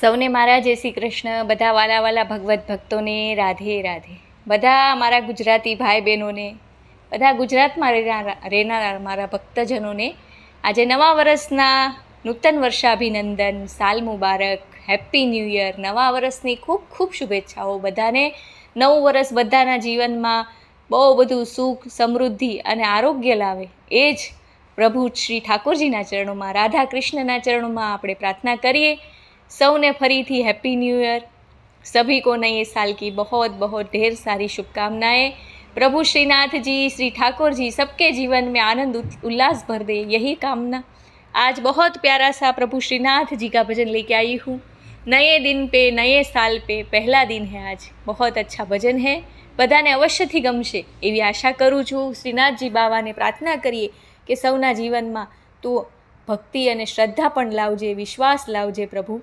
સૌને મારા જય શ્રી કૃષ્ણ. બધા વાલા વાલા ભગવત ભક્તોને રાધે રાધે. બધા મારા ગુજરાતી ભાઈ બહેનોને, બધા ગુજરાતમાં રહેનારા મારા ભક્તજનોને આજે નવા વર્ષના નૂતન વર્ષાભિનંદન, સાલ મુબારક, હેપી ન્યૂ યર. નવા વર્ષની ખૂબ ખૂબ શુભેચ્છાઓ બધાને. નવું વર્ષ બધાના જીવનમાં બહુ બધું સુખ, સમૃદ્ધિ અને આરોગ્ય લાવે એ જ પ્રભુ શ્રી ઠાકોરજીના ચરણોમાં, રાધા કૃષ્ણના ચરણોમાં આપણે પ્રાર્થના કરીએ. સૌને ફરીથી हैप्पी न्यू ईयर. सभी को नए साल की बहुत बहुत ढेर सारी शुभकामनाएं. प्रभु श्रीनाथ जी, श्री ठाकुर जी सबके जीवन में आनंद उल्लास भर दे, यही कामना. आज बहुत प्यारा सा प्रभु श्रीनाथ जी का भजन लेके आई हूँ. नए दिन पे, नए साल पे पहला दिन है आज. बहुत अच्छा भजन है, બધાને અવશ્યથી ગમશે એવી આશા કરું છું. શ્રીનાથજી બાવાને પ્રાર્થના કરીએ કે સૌના જીવનમાં તું ભક્તિ અને શ્રદ્ધા પણ લાવજે, વિશ્વાસ લાવજે પ્રભુ.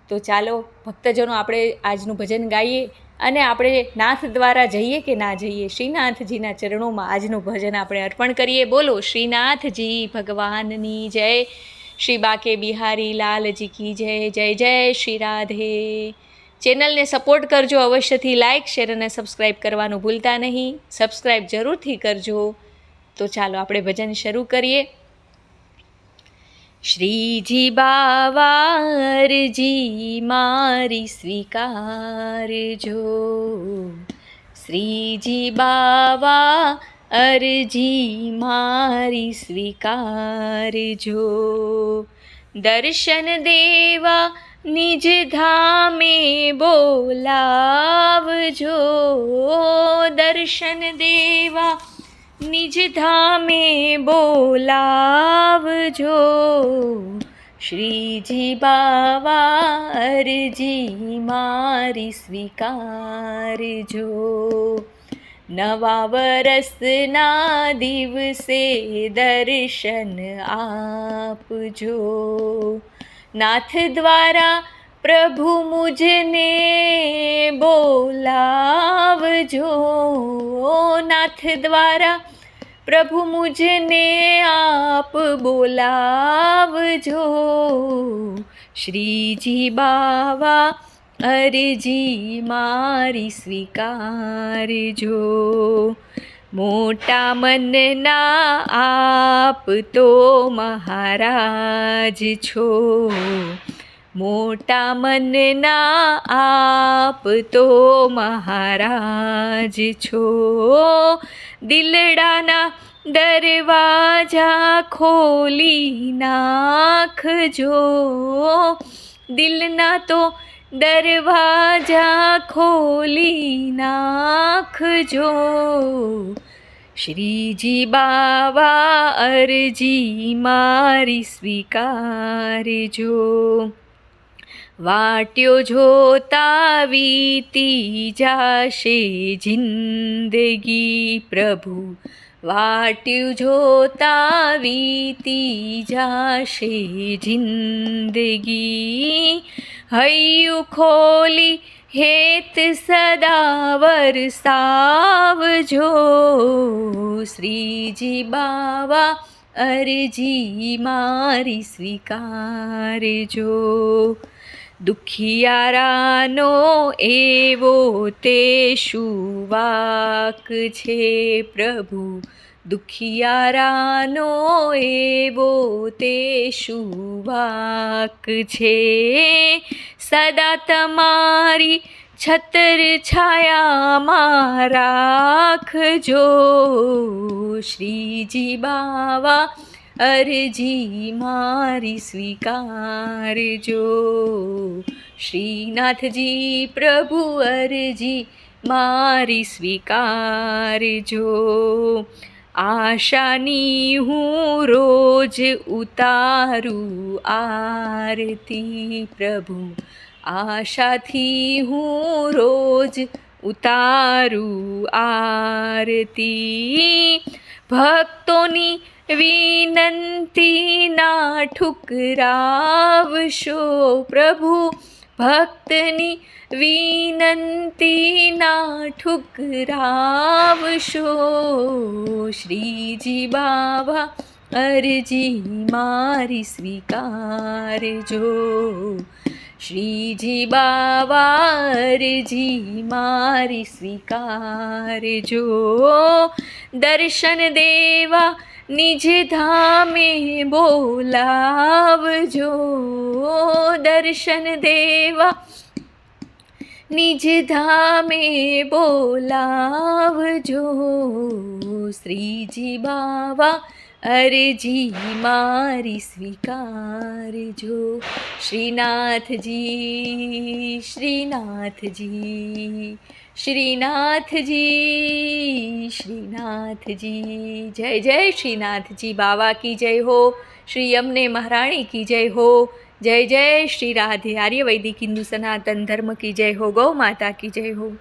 તો ચાલો ભક્તજનો, આપણે આજનું ભજન ગાઈએ અને આપણે નાથ દ્વારા જઈએ કે ના જઈએ, શ્રીનાથજીના ચરણોમાં આજનું ભજન આપણે અર્પણ કરીએ. બોલો શ્રીનાથજી ભગવાનની જય. શ્રી બાકે બિહારી લાલજી કી જય. જય જય શ્રી રાધે. ચેનલને સપોર્ટ કરજો અવશ્યથી. લાઇક, શેર અને સબસ્ક્રાઈબ કરવાનું ભૂલતા નહીં. સબસ્ક્રાઈબ જરૂરથી કરજો. તો ચાલો આપણે ભજન શરૂ કરીએ. શ્રીજી બાવા અરજી મારી સ્વીકારજો. શ્રીજી બાવા અરજી મારી સ્વીકારજો. દર્શન દેવા નિજ ધામે બોલાવજો. દર્શન દેવા નિજ ધામે બોલાવજો. શ્રીજી બાવા અરજી મારી સ્વીકારજો. નવા વરસના દિવસે દર્શન આપજો. નાથ દ્વારા પ્રભુ મુજને બોલાવજો. નાથ દ્વારા પ્રભુ મુજને આપ બોલાવજો. શ્રીજી બાવા અરજી મારી સ્વીકારજો. મોટા મનના આપ તો મહારાજ છો. મોટા મનના આપ તો મહારાજ છો. દિલડાના દરવાજા ખોલી નાખજો. દિલના તો દરવાજા ખોલી નાખજો. શ્રીજી બાવા અરજી મારી સ્વીકારજો. વાટ્યો જોતા વીતી જાશે જિંદગી પ્રભુ. વાટ્યું જોતા વીતી જાશે જિંદગી. હૈયું ખોલી હેત સદા વરસાવજો. શ્રીજી બાવા અરજી મારી સ્વીકારજો. દુખિયારાનો એવો તે શું વાક છે પ્રભુ. દુખિયારાનો એવો તે શું વાક છે. સદા તમારી છત્ર છાયામાં રાખજો. શ્રીજી બાવા અરજી મારી સ્વીકારજો. શ્રીનાથજી પ્રભુ અરજી મારી સ્વીકારજો. આશાની હું રોજ ઉતારું આરતી પ્રભુ. આશાથી હું રોજ ઉતારું આરતી. ભક્તોની વિનંતી ના ઠુકરાવશો પ્રભુ. ભક્તની વિનંતી ના ઠુકરાવશો. શ્રીજી બાવા અરજી મારી સ્વીકારજો. શ્રીજી બાવા અરજી મારી સ્વીકારજો, દર્શન દેવા નિજ ધામે બોલાવજો, દર્શન દેવા નિજ ધામે બોલાવજો, શ્રીજી બાવા અરજી મારી સ્વીકારજો. શ્રીનાથજી શ્રીનાથજી શ્રીનાથજી શ્રીનાથજી, જય જય શ્રીનાથજી બાવા કી જય હો, શ્રી અમને મહારાણી કી જય હો, જય જય શ્રી રાધે, આર્ય વૈદિક હિન્દુ સનાતન ધર્મ કી જય હો, ગૌ માતા કી જય હો.